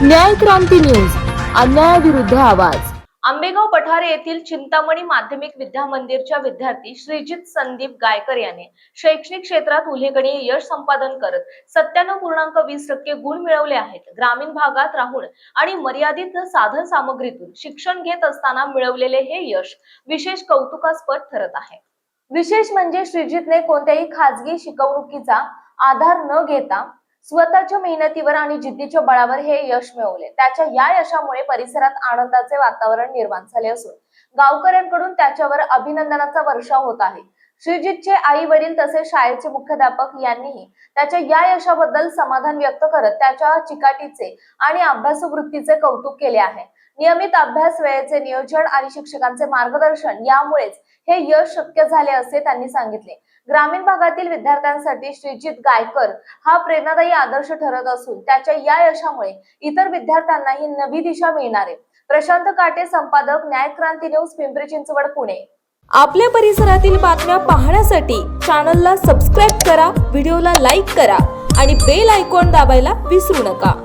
न्याय क्रांती न्यूज, अन्यायाविरुद्ध आवाज। आंबेगाव पठारे येथील चिंतामणी माध्यमिक विद्या मंदिरच्या विद्यार्थी श्रीजित संदीप गायकर याने शैक्षणिक क्षेत्रात उल्लेखनीय यश संपादन करत 97.20% गुण मिळवले आहेत। ग्रामीण भागात राहून आणि मर्यादित साधन सामग्रीतून शिक्षण घेत असताना मिळवलेले हे यश विशेष कौतुकास्पद ठरत आहे। विशेष म्हणजे श्रीजितने कोणत्याही खाजगी शिकवणुकीचा आधार न घेता स्वतःच्या मेहनतीवर आणि जिद्दीच्या बळावर हे यश मिळवले। त्याच्या या यशामुळे परिसरात आनंदाचे वातावरण निर्माण झाले असून गावकऱ्यांकडून त्याच्यावर अभिनंदनाचा वर्षाव होत आहे। श्रीजितचे आई वडील तसेच शाळेचे मुख्याध्यापक यांनीही त्याच्या या यशाबद्दल समाधान व्यक्त करत त्याच्या चिकाटीचे आणि अभ्यासू वृत्तीचे कौतुक केले आहे। नियमित अभ्यास, वेळेचे नियोजन आणि शिक्षकांचे मार्गदर्शन यामुळेच हे यश शक्य झाले असे त्यांनी सांगितले। ग्रामीण भागातील विद्यार्थ्यांसाठी श्रीजित गायकर हा प्रेरणादायी आदर्श ठरत असून त्याच्या या यशामुळे इतर विद्यार्थ्यांनाही नवी दिशा मिळणार आहे। प्रशांत काटे, संपादक, न्याय क्रांती न्यूज, पिंपरी चिंचवड, पुणे। आपल्या परिसरातील बातम्या पाहण्यासाठी चॅनलला सबस्क्राईब करा, व्हिडिओला लाईक करा आणि बेल आयकॉन दाबायला विसरू नका।